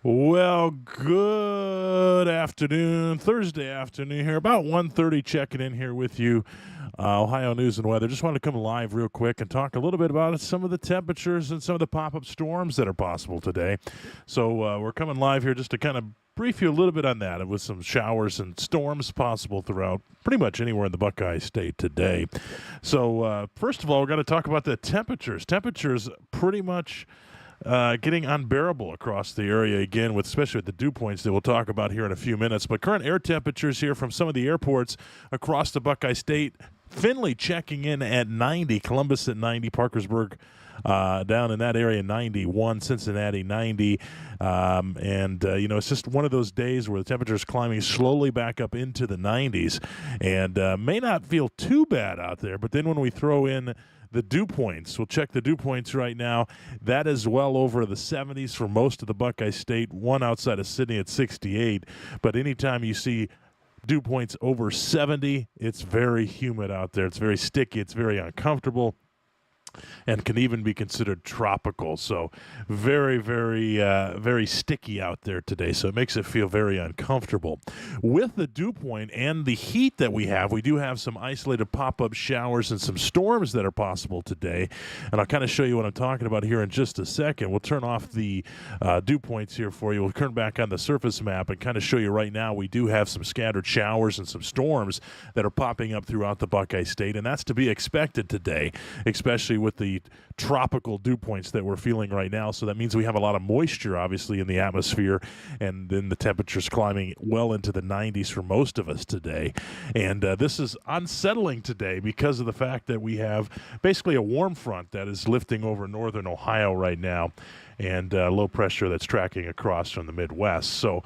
Well, good afternoon, Thursday afternoon here, about 1:30, checking in here with you, Ohio News and Weather. Just wanted to come live real quick and talk a little bit about some of the temperatures and some of the pop-up storms that are possible today. So we're coming live here just to kind of brief you a little bit on that, with some showers and storms possible throughout pretty much anywhere in the Buckeye State today. So first of all, we're going to talk about the temperatures. Temperatures pretty much getting unbearable across the area again, with especially with the dew points that we'll talk about here in a few minutes. But current air temperatures here from some of the airports across the Buckeye State: Findlay checking in at 90, Columbus at 90, Parkersburg down in that area 91, Cincinnati 90, it's just one of those days where the temperature is climbing slowly back up into the 90s, and may not feel too bad out there. But then when we throw in the dew points, we'll check the dew points right now. That is well over the 70s for most of the Buckeye State, one outside of Sydney at 68. But anytime you see dew points over 70, it's very humid out there. It's very sticky. It's very uncomfortable, and can even be considered tropical. So very, very, very sticky out there today. So it makes it feel very uncomfortable. With the dew point and the heat that we do have some isolated pop-up showers and some storms that are possible today. And I'll kind of show you what I'm talking about here in just a second. We'll turn off the dew points here for you. We'll turn back on the surface map and kind of show you right now we do have some scattered showers and some storms that are popping up throughout the Buckeye State. And that's to be expected today, especially with the tropical dew points that we're feeling right now. So that means we have a lot of moisture, obviously, in the atmosphere, and then the temperatures climbing well into the 90s for most of us today. And this is unsettling today because of the fact that we have basically a warm front that is lifting over northern Ohio right now, and low pressure that's tracking across from the Midwest. So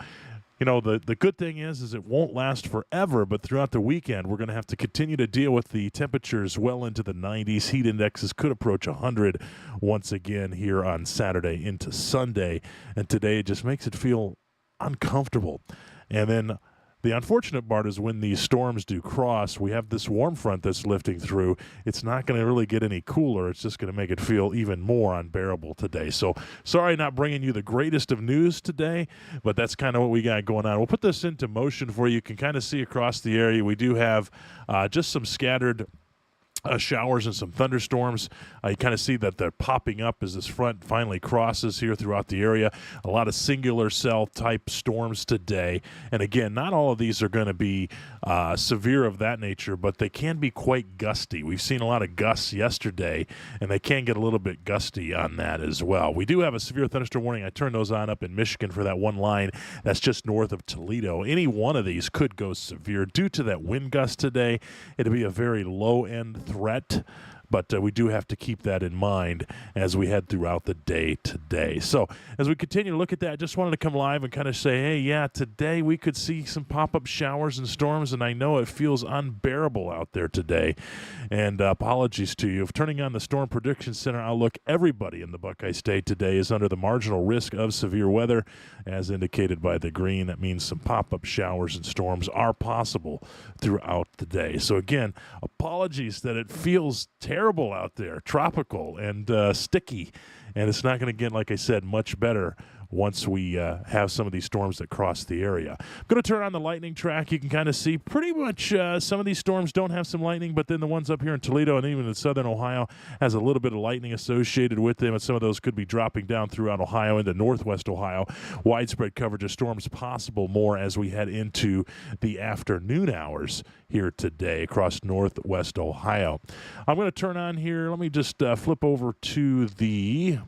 the good thing is it won't last forever, but throughout the weekend, we're going to have to continue to deal with the temperatures well into the 90s. Heat indexes could approach 100 once again here on Saturday into Sunday. And today it just makes it feel uncomfortable. And then the unfortunate part is when these storms do cross, we have this warm front that's lifting through. It's not going to really get any cooler. It's just going to make it feel even more unbearable today. So sorry not bringing you the greatest of news today, but that's kind of what we got going on. We'll put this into motion for you. You can kind of see across the area we do have just some scattered showers and some thunderstorms. You kind of see that they're popping up as this front finally crosses here throughout the area. A lot of singular cell type storms today. And again, not all of these are going to be severe of that nature, but they can be quite gusty. We've seen a lot of gusts yesterday, and they can get a little bit gusty on that as well. We do have a severe thunderstorm warning. I turned those on up in Michigan for that one line that's just north of Toledo. Any one of these could go severe due to that wind gust today. It'll be a very low-end threat, but we do have to keep that in mind as we head throughout the day today. So as we continue to look at that, I just wanted to come live and kind of say, hey, yeah, today we could see some pop-up showers and storms, and I know it feels unbearable out there today. And apologies to you. If turning on the Storm Prediction Center outlook, everybody in the Buckeye State today is under the marginal risk of severe weather, as indicated by the green. That means some pop-up showers and storms are possible throughout the day. So again, apologies that it feels terrible out there, tropical and sticky, and it's not going to get, like I said, much better once we have some of these storms that cross the area. I'm going to turn on the lightning track. You can kind of see pretty much some of these storms don't have some lightning, but then the ones up here in Toledo and even in southern Ohio has a little bit of lightning associated with them, and some of those could be dropping down throughout Ohio into northwest Ohio. Widespread coverage of storms possible more as we head into the afternoon hours here today across northwest Ohio. I'm going to turn on here. Let me just flip over to the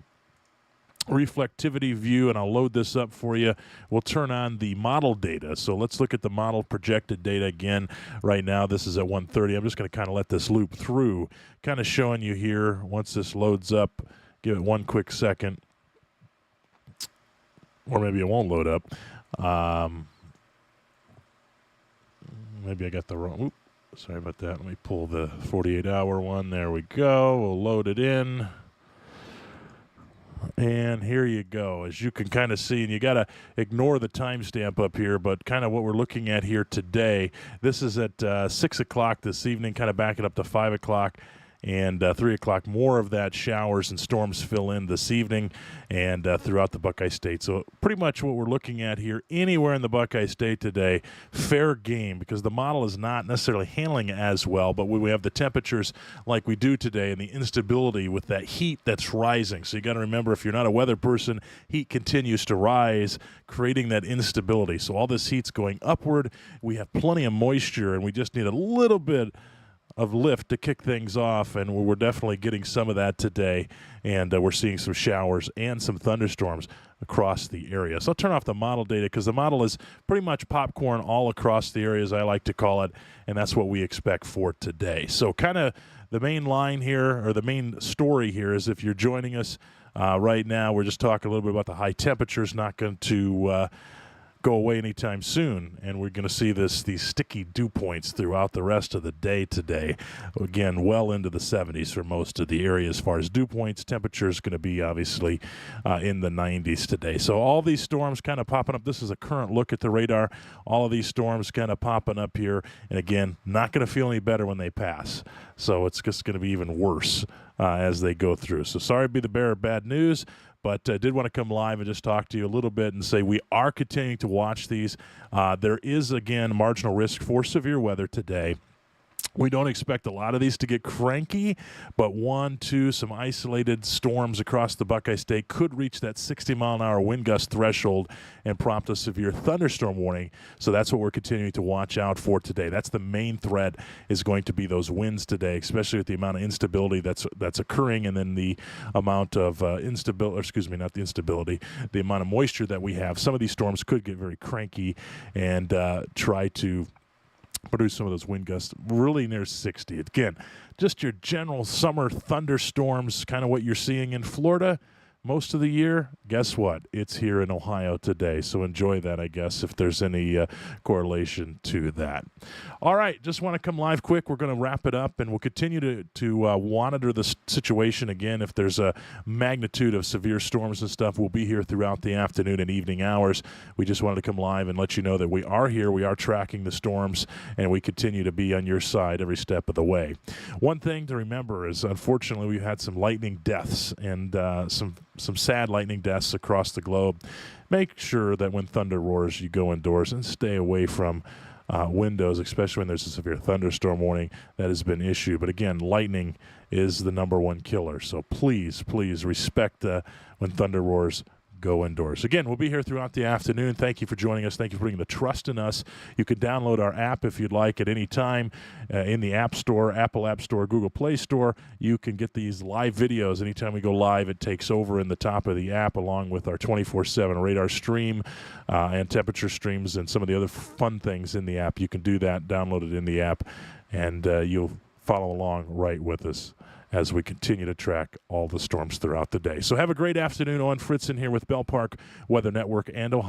reflectivity view, and I'll load this up for you. We'll turn on the model data. So let's look at the model projected data again right now. This is at 1:30. I'm just going to kind of let this loop through, kind of showing you here once this loads up. Give it one quick second, or maybe it won't load up. Maybe I got the wrong. Sorry about that. Let me pull the 48-hour one. There we go. We'll load it in. And here you go. As you can kind of see, and you got to ignore the timestamp up here, but kind of what we're looking at here today, this is at 6 o'clock this evening, kind of back it up to 5 o'clock. And 3 o'clock, more of that showers and storms fill in this evening and throughout the Buckeye State. So pretty much what we're looking at here, anywhere in the Buckeye State today, fair game, because the model is not necessarily handling as well, but when we have the temperatures like we do today and the instability with that heat that's rising. So you got to remember, if you're not a weather person, heat continues to rise, creating that instability. So all this heat's going upward. We have plenty of moisture, and we just need a little bit of lift to kick things off, and we're definitely getting some of that today, and we're seeing some showers and some thunderstorms across the area. So I'll turn off the model data because the model is pretty much popcorn all across the area, as I like to call it, and that's what we expect for today. So kind of the main line here, or the main story here, is if you're joining us right now, we're just talking a little bit about the high temperatures, not going to go away anytime soon, and we're going to see these sticky dew points throughout the rest of the day today. Again, well into the 70s for most of the area as far as dew points. Temperature is going to be obviously in the 90s today. So all these storms kind of popping up. This is a current look at the radar. All of these storms kind of popping up here, and again, not going to feel any better when they pass. So it's just going to be even worse as they go through. So sorry to be the bearer of bad news, but I did want to come live and just talk to you a little bit and say we are continuing to watch these. There is, again, marginal risk for severe weather today. We don't expect a lot of these to get cranky, but 1, 2, some isolated storms across the Buckeye State could reach that 60-mile-an-hour wind gust threshold and prompt a severe thunderstorm warning. So that's what we're continuing to watch out for today. That's the main threat, is going to be those winds today, especially with the amount of instability that's occurring, and then the amount of the amount of moisture that we have. Some of these storms could get very cranky and try to produce some of those wind gusts really near 60. Again, just your general summer thunderstorms, kind of what you're seeing in Florida most of the year. Guess what? It's here in Ohio today. So enjoy that, I guess, if there's any correlation to that. All right, just want to come live quick. We're going to wrap it up, and we'll continue to monitor the situation. Again, if there's a magnitude of severe storms and stuff, we'll be here throughout the afternoon and evening hours. We just wanted to come live and let you know that we are here. We are tracking the storms, and we continue to be on your side every step of the way. One thing to remember is, unfortunately, we've had some lightning deaths and some sad lightning deaths across the globe. Make sure that when thunder roars, you go indoors and stay away from windows, especially when there's a severe thunderstorm warning that has been issued. But again, lightning is the #1 killer. So please, please respect when thunder roars. Go indoors. Again, we'll be here throughout the afternoon. Thank you for joining us. Thank you for putting the trust in us. You can download our app if you'd like at any time in the App Store, Apple App Store, Google Play Store. You can get these live videos. Anytime we go live, it takes over in the top of the app, along with our 24/7 radar stream and temperature streams and some of the other fun things in the app. You can do that, download it in the app, and you'll follow along right with us as we continue to track all the storms throughout the day. So have a great afternoon. Owen Fritzen here with Bell Park Weather Network and Ohio.